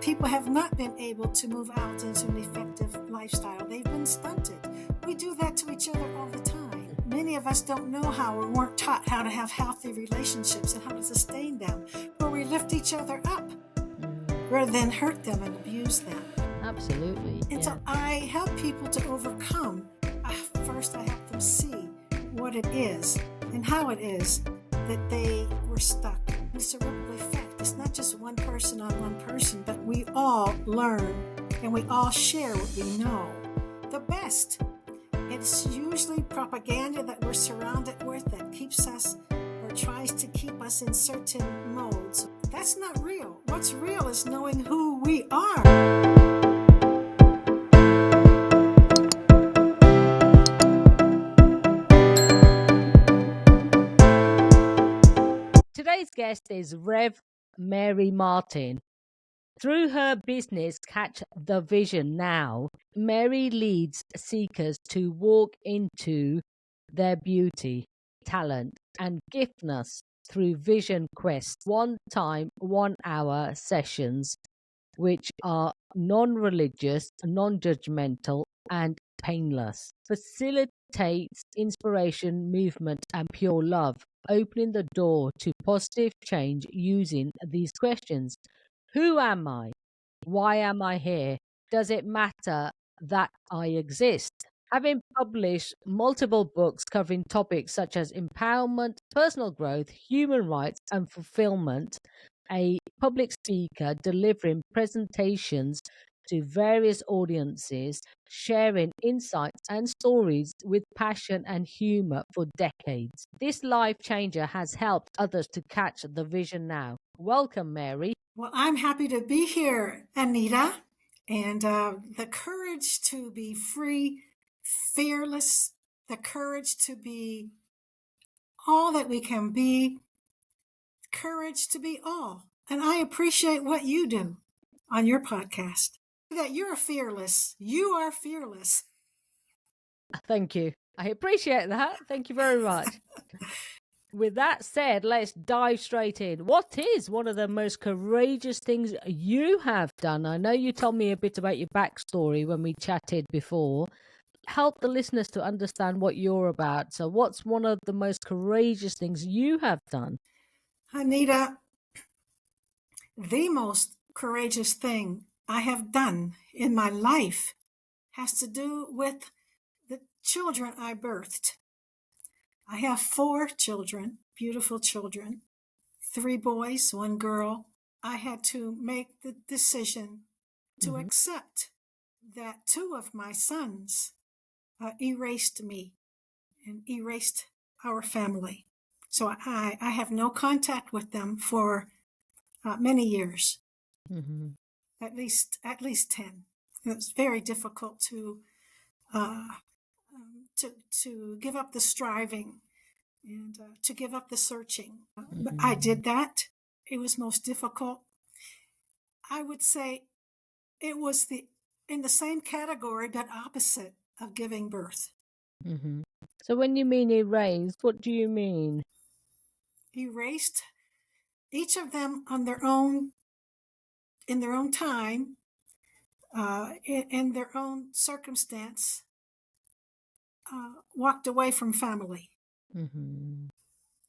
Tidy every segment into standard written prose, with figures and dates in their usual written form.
people have not been able to move out into an effective lifestyle. They've been stunted. We do that to each other all the time. Many of us don't know how or weren't taught how to have healthy relationships and how to sustain them, where we lift each other up rather than hurt them and abuse them. Absolutely. And so I help people to overcome. First, I help them see what it is and how it is that they were stuck. It's a ripple effect. It's not just one person on one person, but we all learn and we all share what we know. The best. It's usually propaganda that we're surrounded with that keeps us or tries to keep us in certain modes. That's not real. What's real is knowing who we are. Today's guest is Rev Mary Martin. Through her business, Catch the Vision Now, Mary leads seekers to walk into their beauty, talent, and giftness through Vision Quest, one-time, 1-hour sessions, which are non-religious, non-judgmental, and painless. Facilitates inspiration, movement, and pure love, opening the door to positive change using these questions. Who am I? Why am I here? Does it matter that I exist? Having published multiple books covering topics such as empowerment, personal growth, human rights, and fulfillment, a public speaker delivering presentations to various audiences, sharing insights and stories with passion and humor for decades. This life changer has helped others to catch the vision now. Welcome, Mary. Well, I'm happy to be here, Anita, and the courage to be free, fearless, the courage to be all that we can be, courage to be all. And I appreciate what you do on your podcast. That you're fearless. You are fearless. Thank you. I appreciate that. Thank you very much. With that said, let's dive straight in. What is one of the most courageous things you have done? I know you told me a bit about your backstory when we chatted before. Help the listeners to understand what you're about. So what's one of the most courageous things you have done? Anita, the most courageous thing I have done in my life has to do with the children I birthed. I have 4 children, beautiful children, 3 boys, 1 girl. I had to make the decision to accept that 2 of my sons erased me and erased our family. So I have no contact with them for many years, at least 10. It was very difficult to give up the striving and to give up the searching. But I did that. It was most difficult. I would say it was in the same category, but opposite of giving birth. So when you mean erased, what do you mean? Erased, each of them on their own, in their own time, in their own circumstance, walked away from family.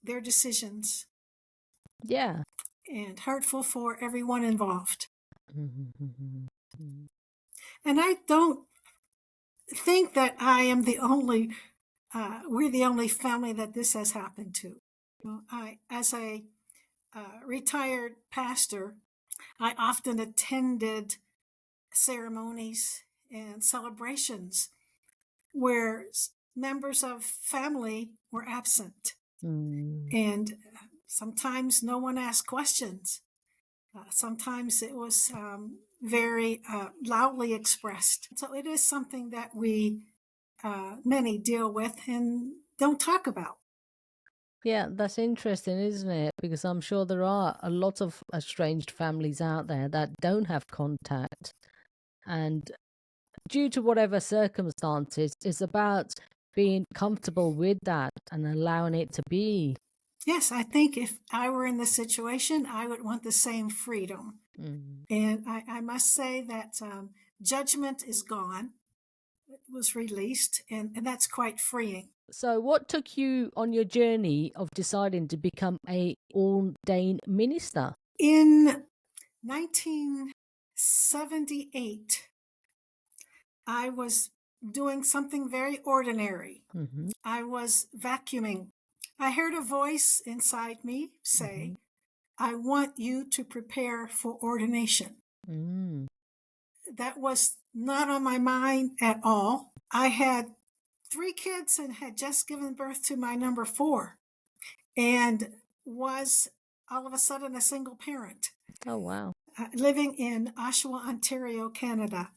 Their decisions. Yeah. And hurtful for everyone involved. And I don't think that I am the only, we're the only family that this has happened to. As a retired pastor, I often attended ceremonies and celebrations where members of family were absent. And sometimes no one asked questions. Sometimes it was very loudly expressed. So it is something that we many deal with and don't talk about. Yeah, that's interesting, isn't it? Because I'm sure there are a lot of estranged families out there that don't have contact. And due to whatever circumstances, it's about being comfortable with that and allowing it to be. Yes, I think if I were in this situation, I would want the same freedom And I must say that judgment is gone. It was released, and that's quite freeing. So, what took you on your journey of deciding to become a ordained minister? In 1978, I was doing something very ordinary. I was vacuuming. I heard a voice inside me say, I want you to prepare for ordination. That was not on my mind at all. I had 3 kids and had just given birth to my number 4 and was all of a sudden a single parent. Oh, wow. Living in Oshawa, Ontario, Canada.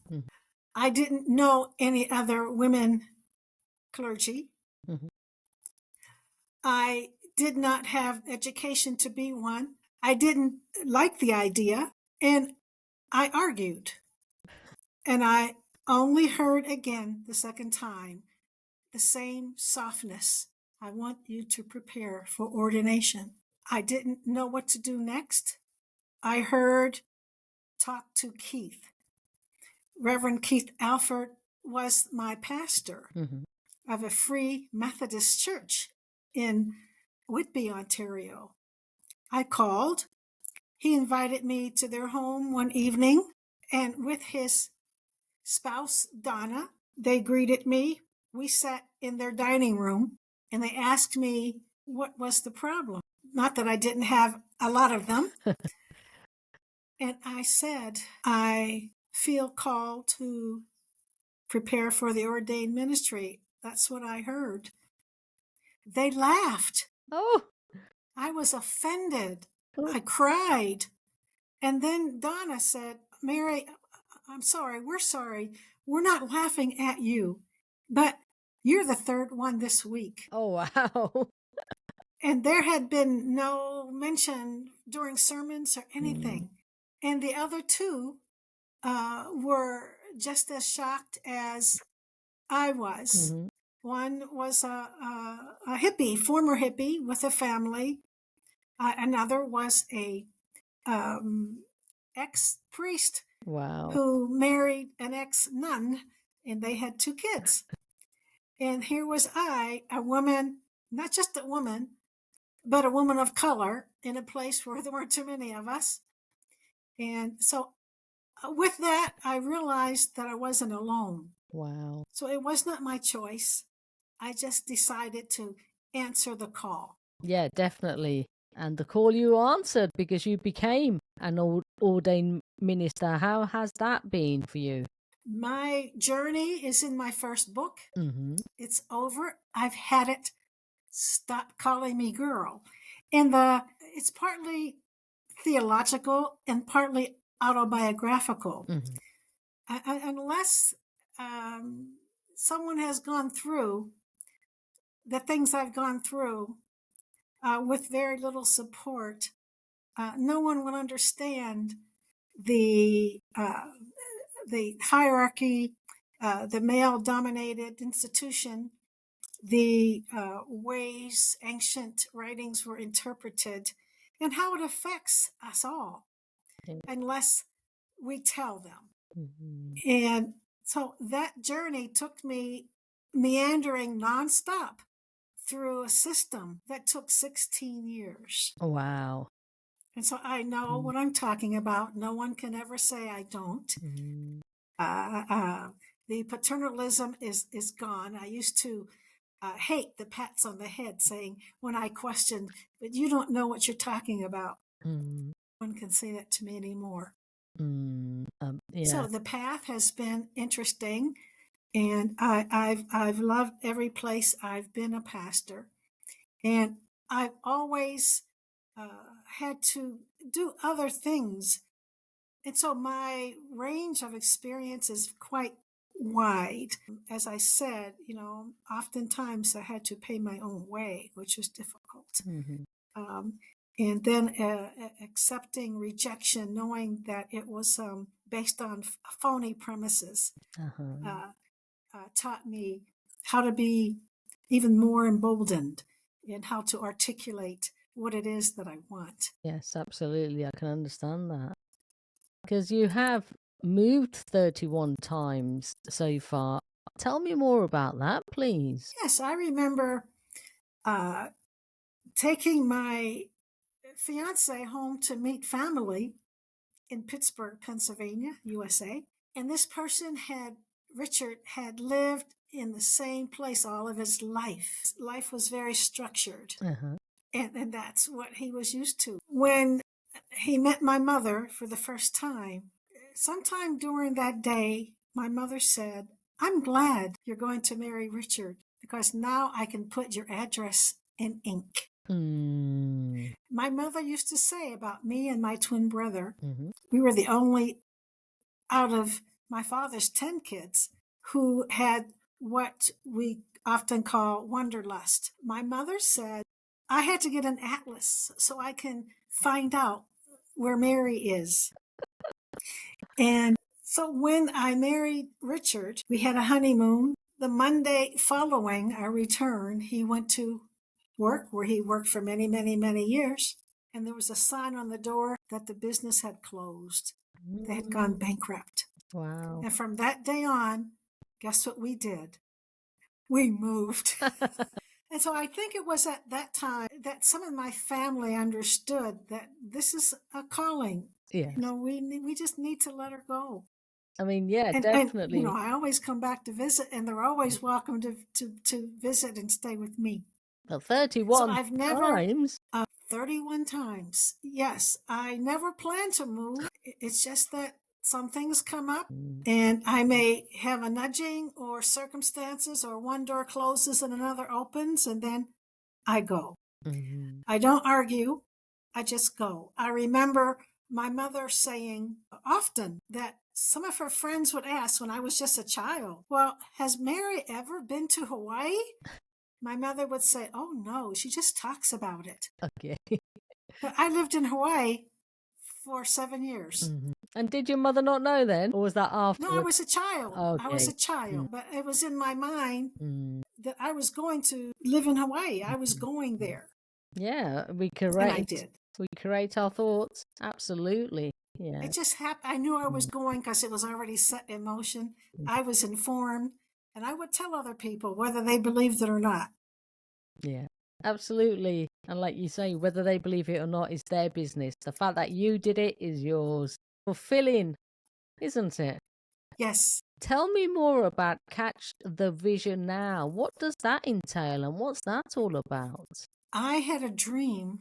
I didn't know any other women clergy. I did not have education to be one. I didn't like the idea, and I argued. And I only heard again the second time the same softness. I want you to prepare for ordination. I didn't know what to do next. I heard, talk to Keith. Reverend Keith Alford was my pastor of a Free Methodist church in Whitby, Ontario. I called. He invited me to their home one evening, and with his spouse, Donna, they greeted me. We sat in their dining room, and they asked me what was the problem. Not that I didn't have a lot of them. And I said, I feel called to prepare for the ordained ministry. That's what I heard. They laughed. Oh, I was offended. I cried. And then Donna said, Mary, I'm sorry. We're sorry. We're not laughing at you, but you're the 3rd one this week. Oh, wow. And there had been no mention during sermons or anything. And the other 2 were just as shocked as I was. One was a hippie, former hippie with a family. Another was a ex-priest who married an ex-nun, and they had 2 kids. And here was I, a woman, not just a woman, but a woman of color in a place where there weren't too many of us. And so with that, I realized that I wasn't alone. Wow. So it was not my choice. I just decided to answer the call. Yeah, definitely. And the call you answered because you became an ordained minister. How has that been for you? My journey is in my first book. It's over. I've had it. Stop calling me girl. And it's partly theological and partly autobiographical. Unless someone has gone through the things I've gone through with very little support, no one will understand the hierarchy, the male-dominated institution, the ways ancient writings were interpreted, and how it affects us all, unless we tell them. And so that journey took me meandering nonstop through a system that took 16 years. Wow. And so I know what I'm talking about. No one can ever say I don't. The paternalism is gone. I used to hate the pats on the head saying when I questioned, but you don't know what you're talking about. No one can say that to me anymore. So the path has been interesting, and I've loved every place I've been a pastor, and I've always had to do other things. And so my range of experience is quite wide. As I said, oftentimes I had to pay my own way, which was difficult. And then accepting rejection, knowing that it was based on phony premises, taught me how to be even more emboldened and how to articulate what it is that I want. Yes, absolutely. I can understand that. Because you have moved 31 times so far. Tell me more about that, please. Yes, I remember taking my fiance home to meet family in Pittsburgh, Pennsylvania, USA. And this person Richard had lived in the same place all of his life. His life was very structured. Uh-huh. And that's what he was used to. When he met my mother for the first time, sometime during that day, my mother said, "I'm glad you're going to marry Richard because now I can put your address in ink." My mother used to say about me and my twin brother, we were the only out of my father's 10 kids who had what we often call wanderlust. My mother said, I had to get an atlas so I can find out where Mary is. And so when I married Richard, we had a honeymoon. The Monday following our return, he went to work where he worked for many, many, many years. And there was a sign on the door that the business had closed. They had gone bankrupt. Wow. And from that day on, guess what we did? We moved. And so I think it was at that time that some of my family understood that this is a calling. Yes. You know, we just need to let her go. I mean, yeah, And, definitely. you know, I always come back to visit, and they're always welcome to visit and stay with me. Well, 31 So I've never, times. 31 times. Yes, I never plan to move. It's just that some things come up and I may have a nudging or circumstances, or one door closes and another opens, and then I go. I don't argue. I just go. I remember my mother saying often that some of her friends would ask when I was just a child, "Well, has Mary ever been to Hawaii?" My mother would say, "Oh no, she just talks about it." Okay. But I lived in Hawaii for 7 years. And did your mother not know then? Or was that after? No, I was a child. Okay. I was a child. But it was in my mind that I was going to live in Hawaii. I was going there. Yeah, we And I create. did. We create our thoughts. Absolutely. Yeah. It just happened. I knew I was going because it was already set in motion. I was informed, and I would tell other people whether they believed it or not. Yeah, absolutely. And like you say, whether they believe it or not is their business. The fact that you did it is yours. Fulfilling, isn't it? Yes. Tell me more about Catch the Vision Now. What does that entail and what's that all about? I had a dream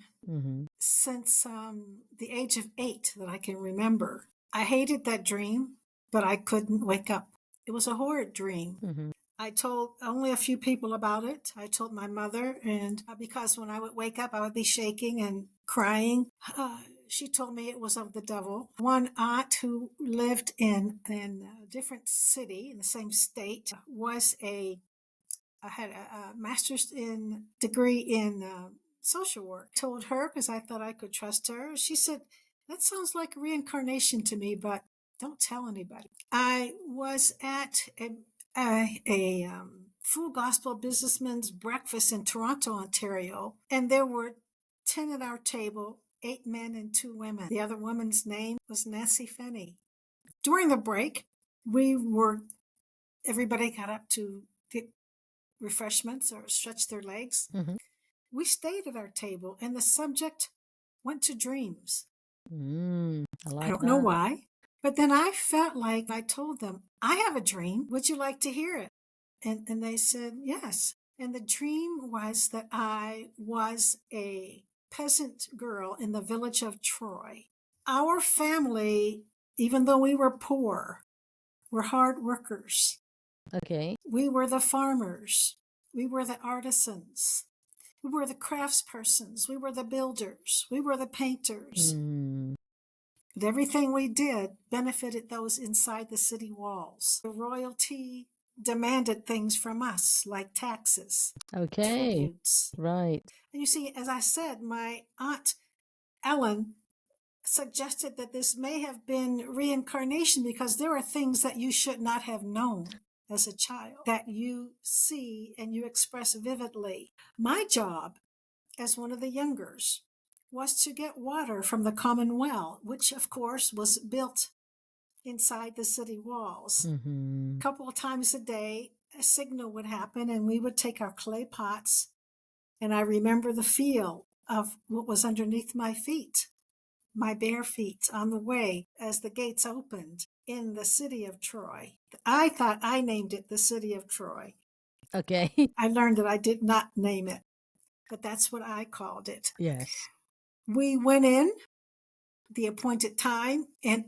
since the age of 8 that I can remember. I hated that dream, but I couldn't wake up. It was a horrid dream. I told only a few people about it. I told my mother, and because when I would wake up, I would be shaking and crying. She told me it was of the devil. One aunt who lived in a different city in the same state had a master's degree in social work. Told her because I thought I could trust her. She said, "That sounds like reincarnation to me, but don't tell anybody." I was at a full gospel businessman's breakfast in Toronto, Ontario, and there were 10 at our table, 8 men and 2 women. The other woman's name was Nancy Finney. During the break, everybody got up to get refreshments or stretch their legs. We stayed at our table, and the subject went to dreams. I don't know why. But then I felt like I told them, "I have a dream. Would you like to hear it?" And they said, yes. And the dream was that I was a peasant girl in the village of Troy. Our family, even though we were poor, were hard workers. Okay. We were the farmers. We were the artisans. We were the craftspersons. We were the builders. We were the painters. But everything we did benefited those inside the city walls. The royalty demanded things from us, like taxes, tributes. Right. And you see, as I said, my aunt Ellen suggested that this may have been reincarnation because there are things that you should not have known as a child that you see and you express vividly. My job as one of the youngers was to get water from the common well, which of course was built inside the city walls. Mm-hmm. A couple of times a day, a signal would happen, and we would take our clay pots. And I remember the feel of what was underneath my feet, my bare feet on the way as the gates opened in the city of Troy. I thought I named it the city of Troy. Okay. I learned that I did not name it, but that's what I called it. Yes. We went in the appointed time, and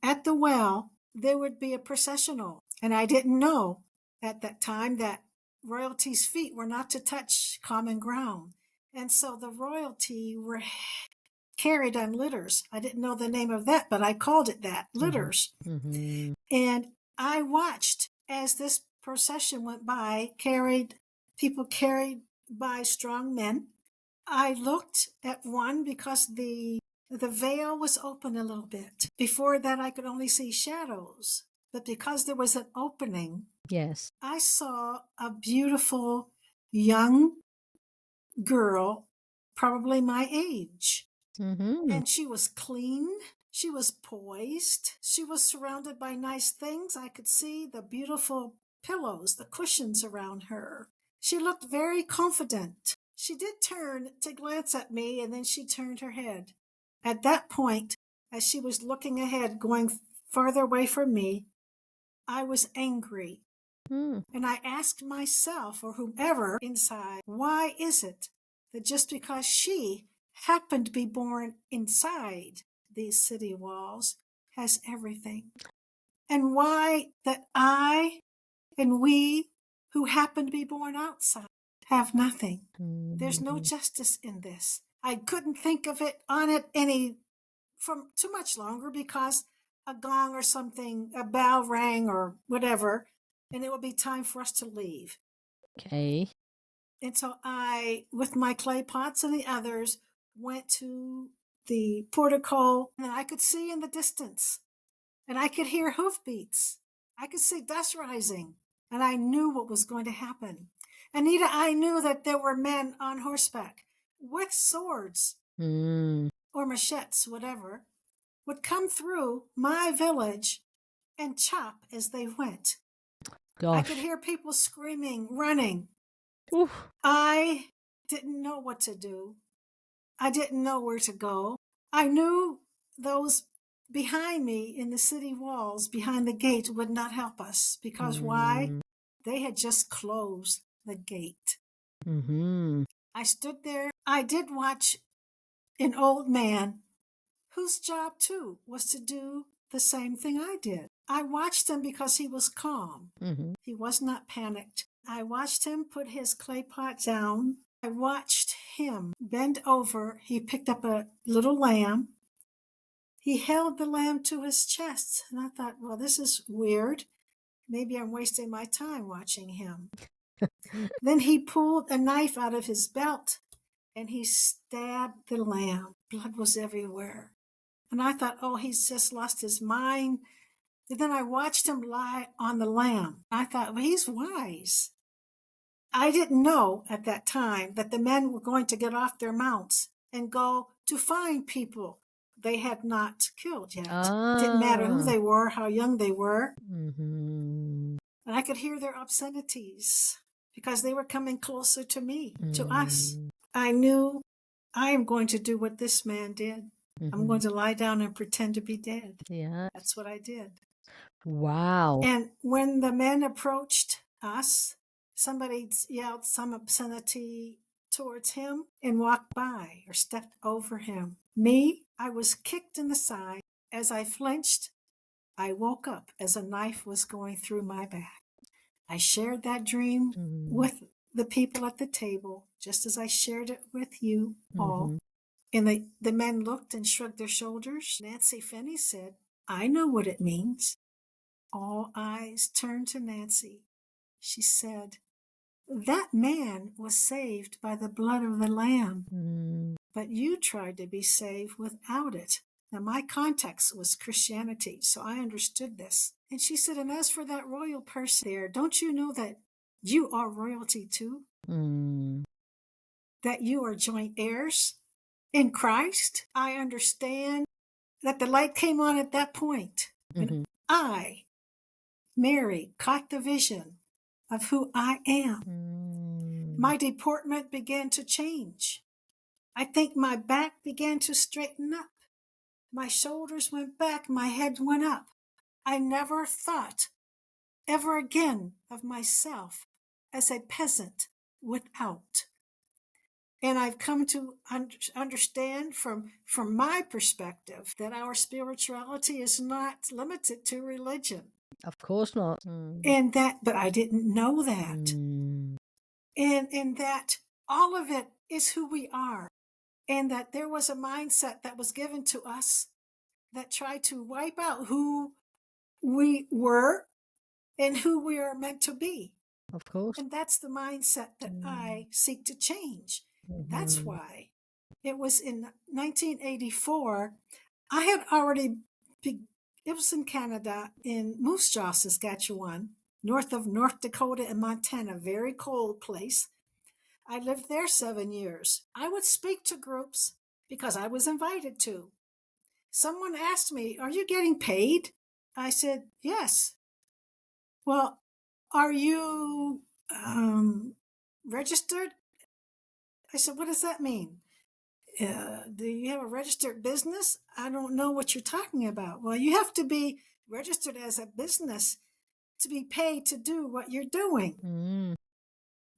at the well, there would be a processional. And I didn't know at that time that royalty's feet were not to touch common ground. And so the royalty were carried on litters. I didn't know the name of that, but I called it that, litters. Mm-hmm. And I watched as this procession went by, people carried by strong men. I looked at one because the veil was open a little bit. Before that, I could only see shadows. But because there was an opening, Yes. I saw a beautiful young girl, probably my age. Mm-hmm. And she was clean. She was poised. She was surrounded by nice things. I could see the beautiful pillows, the cushions around her. She looked very confident. She did turn to glance at me, and then she turned her head. At that point, as she was looking ahead, going farther away from me, I was angry. Mm. And I asked myself, or whomever inside, why is it that just because she happened to be born inside these city walls has everything? And why that I and we who happen to be born outside have nothing? There's no justice in this. I couldn't think of it on it any from too much longer because a gong or something, a bell rang or whatever, and it would be time for us to leave. Okay. And so I, with my clay pots and the others, went to the portico, and I could see in the distance, and I could hear hoofbeats. I could see dust rising, and I knew what was going to happen. Anita, I knew that there were men on horseback with swords or machetes, whatever, would come through my village and chop as they went. Gosh. I could hear people screaming, running. Oof. I didn't know what to do. I didn't know where to go. I knew those behind me in the city walls, behind the gate, would not help us because why? They had just closed the gate. Mm-hmm. I stood there. I did watch an old man whose job too was to do the same thing I did. I watched him because he was calm. Mm-hmm. He was not panicked. I watched him put his clay pot down. I watched him bend over. He picked up a little lamb. He held the lamb to his chest. And I thought, well, this is weird. Maybe I'm wasting my time watching him. Then he pulled a knife out of his belt and he stabbed the lamb. Blood was everywhere. And I thought, oh, he's just lost his mind. And then I watched him lie on the lamb. I thought, well, he's wise. I didn't know at that time that the men were going to get off their mounts and go to find people they had not killed yet. Didn't matter who they were, how young they were. Mm-hmm. And I could hear their obscenities because they were coming closer to me, to us. I knew I am going to do what this man did. I'm going to lie down and pretend to be dead. Yeah. That's what I did. Wow. And when the men approached us, somebody yelled some obscenity towards him and walked by or stepped over him. Me, I was kicked in the side. As I flinched, I woke up as a knife was going through my back. I shared that dream with the people at the table, just as I shared it with you all. And the men looked and shrugged their shoulders. Nancy Finney said, I know what it means. All eyes turned to Nancy. She said, that man was saved by the blood of the Lamb, but you tried to be saved without it. Now, my context was Christianity, so I understood this. And she said, and as for that royal person there, don't you know that you are royalty too? That you are joint heirs? In Christ, I understand that the light came on at that point. And I, Mary, caught the vision of who I am. My deportment began to change. I think my back began to straighten up. My shoulders went back, my head went up. I never thought ever again of myself as a peasant without. And I've come to understand from my perspective that our spirituality is not limited to religion. Of course not. And that, but I didn't know that. And that all of it is who we are. And that there was a mindset that was given to us that tried to wipe out who we were and who we are meant to be. Of course. And that's the mindset that I seek to change. That's why it was in 1984. I had already, it was in Canada, in Moose Jaw, Saskatchewan, north of North Dakota and Montana, very cold place. I lived there 7 years. I would speak to groups because I was invited to. Someone asked me, "Are you getting paid?" I said, "Yes." "Well, are you registered?" I said, "What does that mean? Do you have a registered business?" "I don't know what you're talking about." "Well, you have to be registered as a business to be paid to do what you're doing."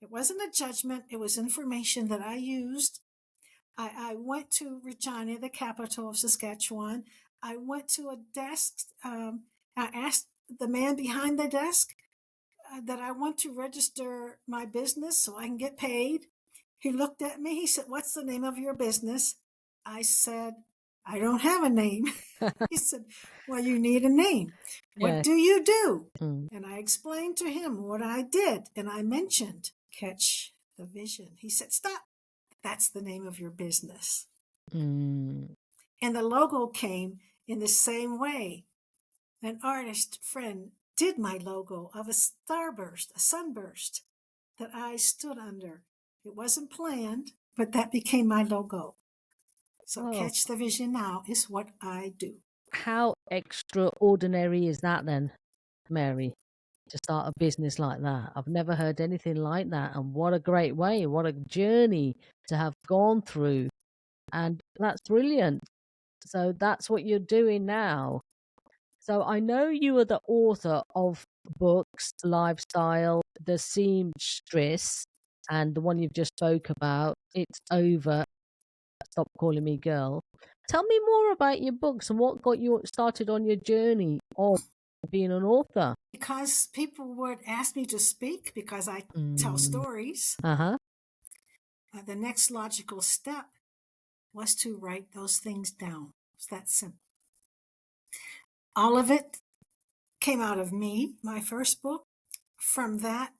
It wasn't a judgment. It was information that I used. I went to Regina, the capital of Saskatchewan. I went to a desk. I asked the man behind the desk that I want to register my business so I can get paid. He looked at me. He said, "What's the name of your business?" I said, "I don't have a name." He said, "Well, you need a name. What do you do?" And I explained to him what I did. And I mentioned Catch the Vision. He said, "Stop. That's the name of your business." And the logo came in the same way. An artist friend did my logo of a starburst, a sunburst that I stood under. It wasn't planned, but that became my logo. So Catch the Vision now is what I do. How extraordinary is that then, Mary, to start a business like that? I've never heard anything like that. And what a great way, what a journey to have gone through. And that's brilliant. So that's what you're doing now. So I know you are the author of books, Lifestyle, The Seamstress, and the one you've just spoke about, It's Over, Stop Calling Me Girl. Tell me more about your books and what got you started on your journey of being an author. Because people would ask me to speak because I tell stories. The next logical step was to write those things down. It's that simple. All of it came out of me, my first book. From that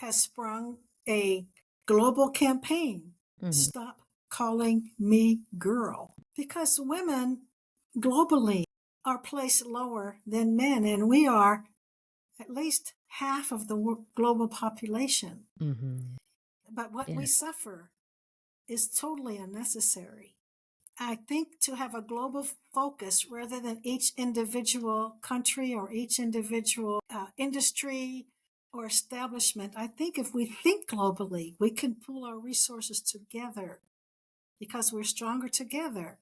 has sprung a global campaign. Stop calling me girl. Because women globally are placed lower than men, and we are at least half of the global population. But what we suffer is totally unnecessary. I think to have a global focus rather than each individual country or each individual industry or establishment, I think if we think globally, we can pool our resources together because we're stronger together.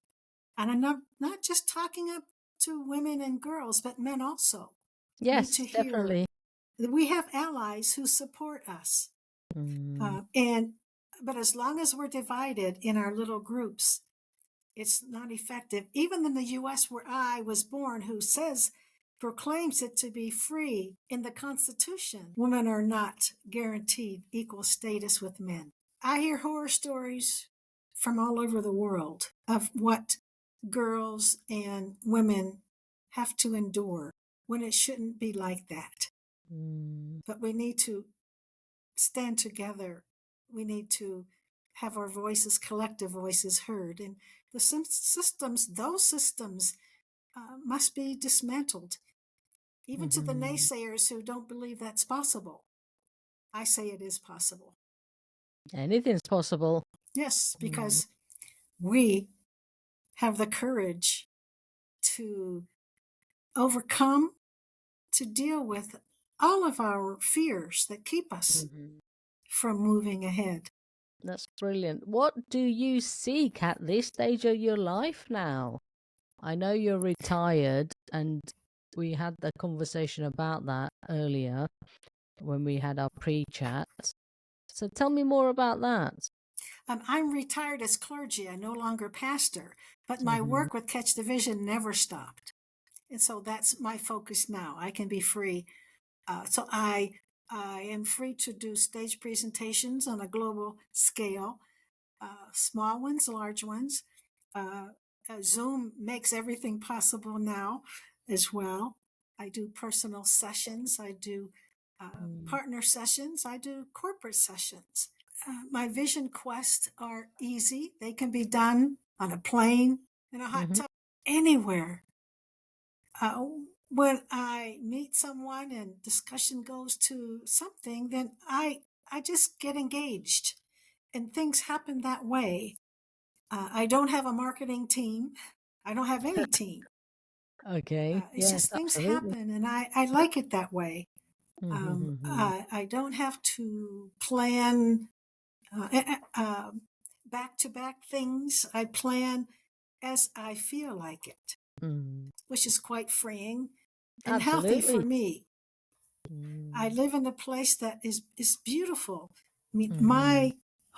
And I'm not just talking up to women and girls, but men also. Yes, definitely. We have allies who support us. But as long as we're divided in our little groups, it's not effective. Even in the U.S., where I was born, who proclaims it to be free in the Constitution, women are not guaranteed equal status with men. I hear horror stories from all over the world of what girls and women have to endure when it shouldn't be like that. But we need to stand together. We need to have our voices, collective voices, heard. And the systems, those systems must be dismantled. Even to the naysayers who don't believe that's possible, I say it is possible. Anything's possible. Yes, because we have the courage to overcome, to deal with all of our fears that keep us from moving ahead. That's brilliant. What do you seek at this stage of your life now? I know you're retired, and we had the conversation about that earlier when we had our pre-chat. So tell me more about that. I'm retired as clergy. I no longer pastor, but my work with Catch the Vision never stopped. And so that's my focus now. I can be free. So I am free to do stage presentations on a global scale, small ones, large ones. Zoom makes everything possible now as well. I do personal sessions. I do partner sessions. I do corporate sessions. My vision quests are easy. They can be done on a plane, in a hot tub, anywhere. When I meet someone and discussion goes to something, then I just get engaged, and things happen that way. I don't have a marketing team. I don't have any team. Okay. It's Yes, just things absolutely. happen, and I like it that way. I don't have to plan back-to-back things. I plan as I feel like it, which is quite freeing and healthy for Absolutely. me. I live in a place that is beautiful. I mean, my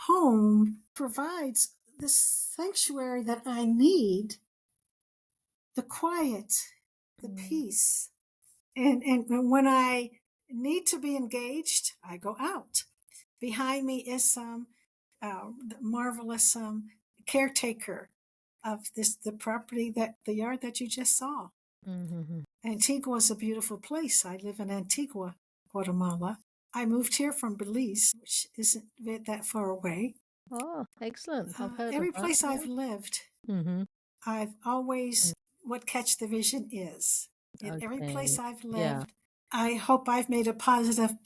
home provides the sanctuary that I need, the quiet, the peace. And when I need to be engaged, I go out. Behind me is some marvelous caretaker of the property, that the yard that you just saw. Antigua is a beautiful place. I live in Antigua, Guatemala. I moved here from Belize, which isn't that far away. Oh, excellent. I've heard of Every that. place I've lived, I've always what Catch the Vision is. In every place I've lived, I hope I've made a positive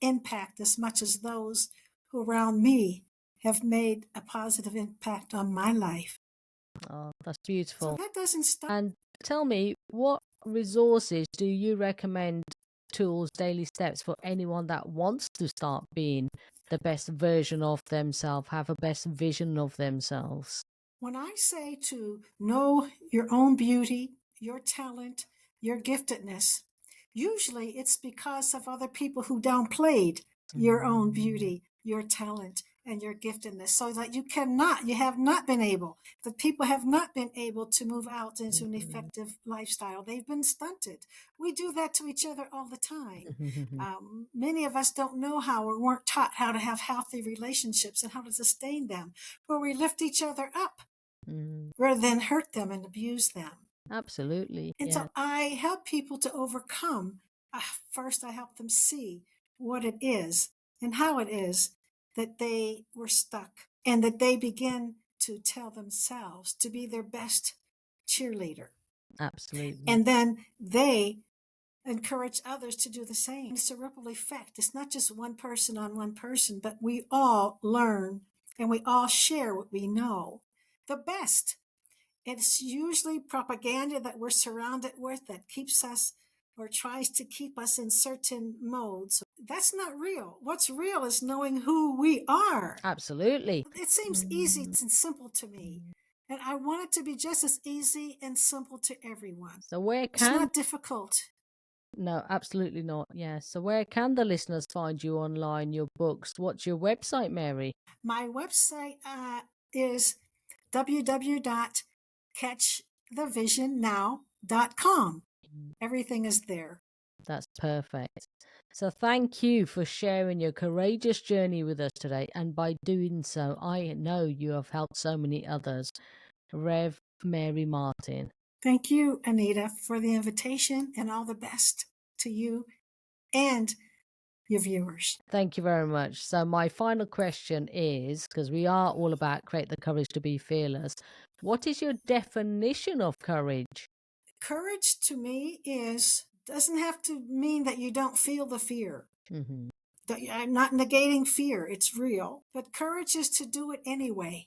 impact as much as those who around me have made a positive impact on my life. Oh, that's beautiful. So that doesn't stop. And tell me, what resources do you recommend, tools, daily steps for anyone that wants to start being the best version of themselves, have a best vision of themselves? When I say to know your own beauty, your talent, your giftedness, usually it's because of other people who downplayed your own beauty, your talent, and your giftedness, so that you have not been able, the people have not been able to move out into an effective lifestyle. They've been stunted. We do that to each other all the time. Many of us don't know how, or weren't taught how to have healthy relationships and how to sustain them, where we lift each other up rather than hurt them and abuse them. Absolutely. And so I help people to overcome. First, I help them see what it is and how it is that they were stuck, and that they begin to tell themselves to be their best cheerleader. Absolutely. And then they encourage others to do the same. It's a ripple effect. It's not just one person on one person, but we all learn and we all share what we know. The best. It's usually propaganda that we're surrounded with that keeps us, or tries to keep us in certain modes. That's not real. What's real is knowing who we are. Absolutely. It seems easy and simple to me. And I want it to be just as easy and simple to everyone. So where It's not difficult. No, absolutely not. Yeah. So where can the listeners find you online, your books? What's your website, Mary? My website is www.catchthevisionnow.com. Everything is there. That's perfect. So thank you for sharing your courageous journey with us today. And by doing so, I know you have helped so many others. Rev Mary Martin. Thank you, Anita, for the invitation, and all the best to you and your viewers. Thank you very much. So my final question is, because we are all about create the courage to be fearless, what is your definition of courage? Courage to me doesn't have to mean that you don't feel the fear. I'm not negating fear. It's real. But courage is to do it anyway.